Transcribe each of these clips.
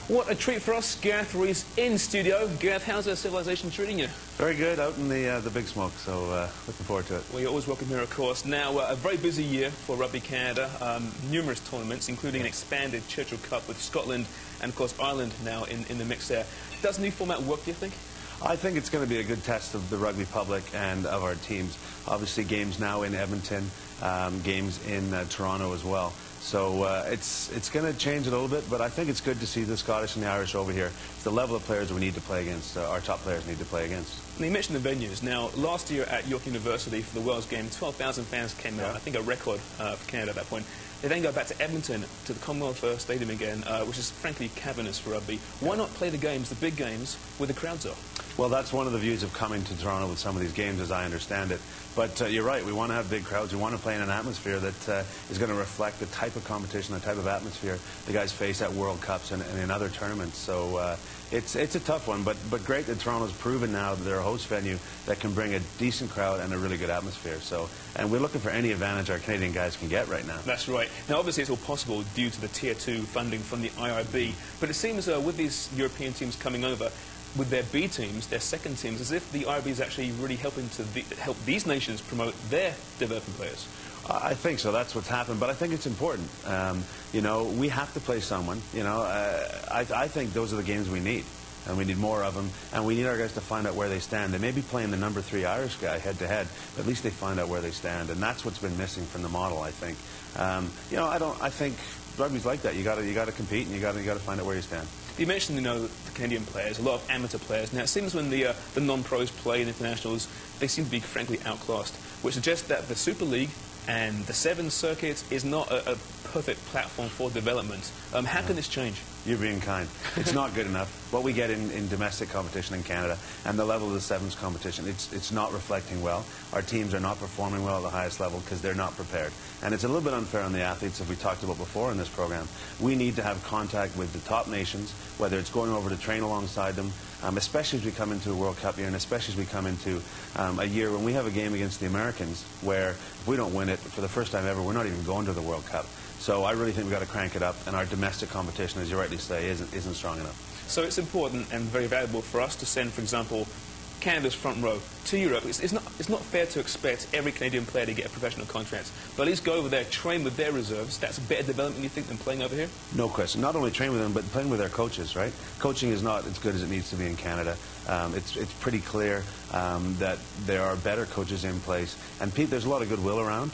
What a treat for us, Gareth, Rees in studio. Gareth, how's our civilization treating you? Very good, out in the big smoke, so looking forward to it. Well, you're always welcome here, of course. Now, a very busy year for Rugby Canada. Numerous tournaments, including an expanded Churchill Cup with Scotland and, of course, Ireland now in the mix there. Does the new format work, do you think? I think it's going to be a good test of the rugby public and of our teams. Obviously, games now in Edmonton, games in Toronto as well. So it's going to change a little bit, but I think it's good to see the Scottish and the Irish over here. It's the level of players that we need to play against, our top players need to play against. Now, you mentioned the venues. Now, last year at York University for the World's Game, 12,000 fans came out. I think a record for Canada at that point. They then go back to Edmonton, to the Commonwealth Stadium again, which is frankly cavernous for rugby. Why not play the games, the big games, where the crowds are? Well, that's one of the views of coming to Toronto with some of these games, as I understand it. But you're right, we want to have big crowds. We want to play in an atmosphere that is going to reflect the type of competition, the type of atmosphere the guys face at World Cups and in other tournaments. So it's a tough one, but great that Toronto's proven now that they're a host venue that can bring a decent crowd and a really good atmosphere. So, and we're looking for any advantage our Canadian guys can get right now. That's right. Now, obviously, it's all possible due to the Tier 2 funding from the IRB. But it seems with these European teams coming over, with their B teams, their second teams, as if the IRB is actually really helping to help these nations promote their developing players. I think so. That's what's happened. But I think it's important. You know, we have to play someone. You know, I think those are the games we need. And we need more of them. And we need our guys to find out where they stand. They may be playing the number 3 Irish guy head-to-head, but at least they find out where they stand. And that's what's been missing from the model, I think. You know, I think rugby's like that. You got to compete, and you got to find out where you stand. You mentioned, you know, the Canadian players, a lot of amateur players. Now, it seems when the non-pros play in internationals, they seem to be frankly outclassed, which suggests that the Super League and the Sevens circuit is not a perfect platform for development. How can this change? You're being kind. It's not good enough. What we get in domestic competition in Canada and the level of the Sevens competition, it's not reflecting well. Our teams are not performing well at the highest level because they're not prepared. And it's a little bit unfair on the athletes, as we talked about before in this program. We need to have contact with the top nations, whether it's going over to train alongside them, especially as we come into a World Cup year and especially as we come into a year when we have a game against the Americans where if we don't win it for the first time ever, we're not even going to the World Cup. So I really think we've got to crank it up, and our domestic competition, as you rightly say, isn't strong enough. So it's important and very valuable for us to send, for example, Canada's front row to Europe. It's not fair to expect every Canadian player to get a professional contract, but at least go over there, train with their reserves. That's a better development, you think, than playing over here? No question. Not only train with them, but playing with their coaches, right? Coaching is not as good as it needs to be in Canada. It's pretty clear that there are better coaches in place. And Pete, there's a lot of goodwill around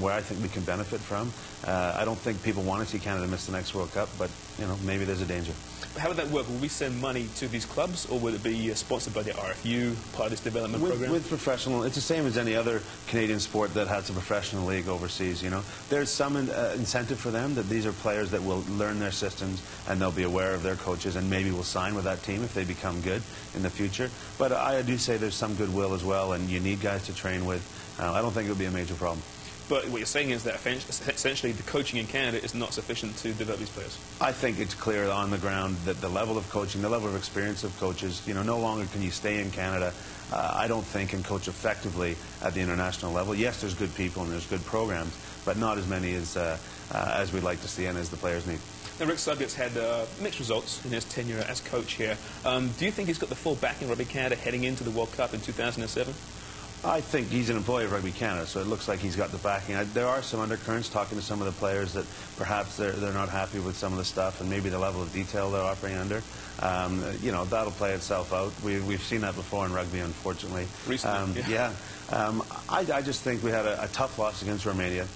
where I think we can benefit from. I don't think people want to see Canada miss the next World Cup, but, you know, maybe there's a danger. How would that work? Will we send money to these clubs, or would it be sponsored by the RFU, part of this development program? With professional, it's the same as any other Canadian sport that has a professional league overseas, you know. There's some incentive for them that these are players that will learn their systems and they'll be aware of their coaches and maybe will sign with that team if they become good in the future. But I do say there's some goodwill as well, and you need guys to train with. I don't think it would be a major problem. But what you're saying is that essentially the coaching in Canada is not sufficient to develop these players. I think it's clear on the ground that the level of coaching, the level of experience of coaches, you know, no longer can you stay in Canada, I don't think, and coach effectively at the international level. Yes, there's good people and there's good programs, but not as many as we'd like to see and as the players need. Now, Rick Suggett's had mixed results in his tenure as coach here. Do you think he's got the full backing of Rugby Canada heading into the World Cup in 2007? I think he's an employee of Rugby Canada, so it looks like he's got the backing. There are some undercurrents talking to some of the players that perhaps they're not happy with some of the stuff and maybe the level of detail they're operating under. You know, that'll play itself out. We've seen that before in rugby, unfortunately. Recently, I just think we had a tough loss against Romania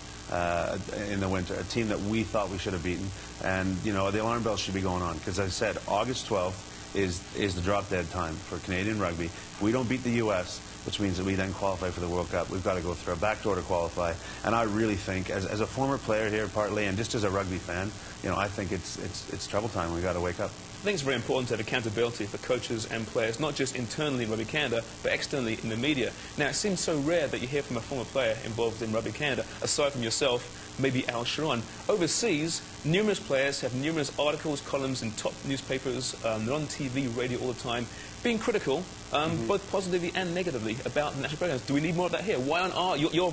in the winter, a team that we thought we should have beaten. And, you know, the alarm bells should be going on because, as I said, August 12th is the drop-dead time for Canadian rugby. If we don't beat the U.S., which means that we then qualify for the World Cup, we've got to go through a back door to qualify. And I really think, as a former player here partly, and just as a rugby fan, you know, I think it's trouble time. We've got to wake up. I think it's very important to have accountability for coaches and players, not just internally in Rugby Canada, but externally in the media. Now, it seems so rare that you hear from a former player involved in Rugby Canada, aside from yourself, maybe Al Sharon. Overseas, numerous players have numerous articles, columns in top newspapers. They're on TV, radio all the time, being critical, both positively and negatively, about the national programs. Do we need more of that here? Why aren't your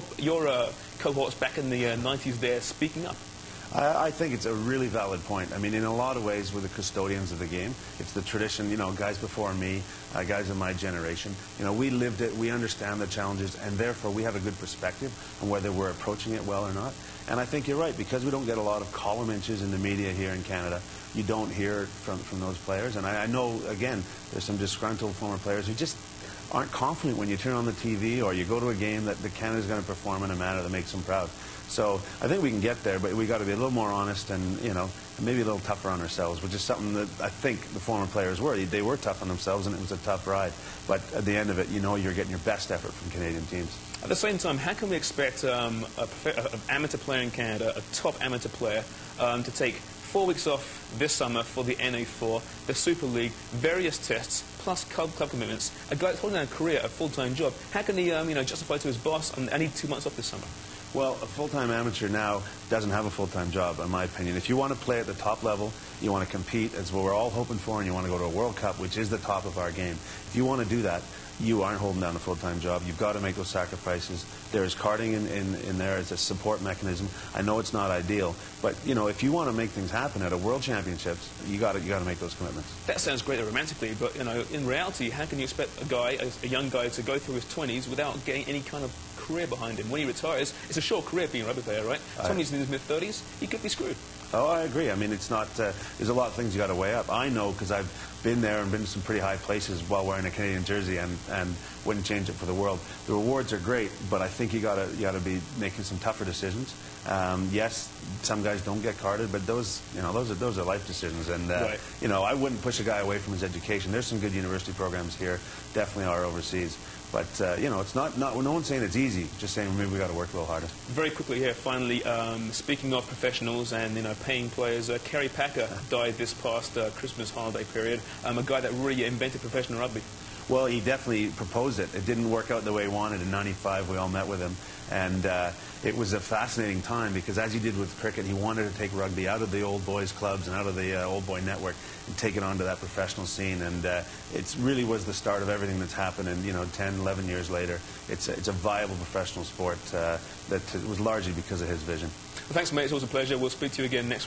cohorts back in the 90s there speaking up? I think it's a really valid point. I mean, in a lot of ways, we're the custodians of the game. It's the tradition, you know, guys before me, guys of my generation. You know, we lived it, we understand the challenges, and therefore we have a good perspective on whether we're approaching it well or not. And I think you're right, because we don't get a lot of column inches in the media here in Canada, you don't hear from those players. And I know, again, there's some disgruntled former players who just aren't confident when you turn on the TV or you go to a game that Canada's going to perform in a manner that makes them proud. So I think we can get there, but we got to be a little more honest and, you know, maybe a little tougher on ourselves, which is something that I think the former players were. They were tough on themselves, and it was a tough ride. But at the end of it, you know, you're getting your best effort from Canadian teams. At the same time, how can we expect an amateur player in Canada, a top amateur player, to take 4 weeks off this summer for the NA4, the Super League, various tests, plus club commitments, a guy that's holding down a career, a full-time job? How can he you know, justify to his boss, I need 2 months off this summer? Well, a full-time amateur now doesn't have a full-time job, in my opinion. If you want to play at the top level, you want to compete, as what we're all hoping for, and you want to go to a World Cup, which is the top of our game, if you want to do that, you aren't holding down a full-time job. You've got to make those sacrifices. There is karting in there as a support mechanism. I know it's not ideal, but you know, if you want to make things happen at a World Championships, you got to make those commitments. That sounds great romantically, but you know, in reality, how can you expect a young guy, to go through his 20s without getting any kind of career behind him? When he retires, it's a short career being a rugby player, right? Somebody's in his mid-30s, he could be screwed. Oh, I agree. I mean, it's not. There's a lot of things you got to weigh up. I know, because I've been there and been to some pretty high places while wearing a Canadian jersey, and wouldn't change it for the world. The rewards are great, but I think you got to be making some tougher decisions. Yes, some guys don't get carded, but those are life decisions. And right. you know, I wouldn't push a guy away from his education. There's some good university programs here, definitely are overseas. But you know, it's not. No one's saying it's easy. Just saying maybe we got to work a little harder. Very quickly here, finally, speaking of professionals and paying players, Kerry Packer died this past Christmas holiday period. A guy that really invented professional rugby. Well, he definitely proposed it. It didn't work out the way he wanted. In '95, we all met with him, and it was a fascinating time, because as he did with cricket, he wanted to take rugby out of the old boys clubs and out of the old boy network and take it onto that professional scene. And it really was the start of everything that's happened. And 10, 11 years later, it's a viable professional sport that was largely because of his vision. Well, thanks, mate. It's always a pleasure. We'll speak to you again next week.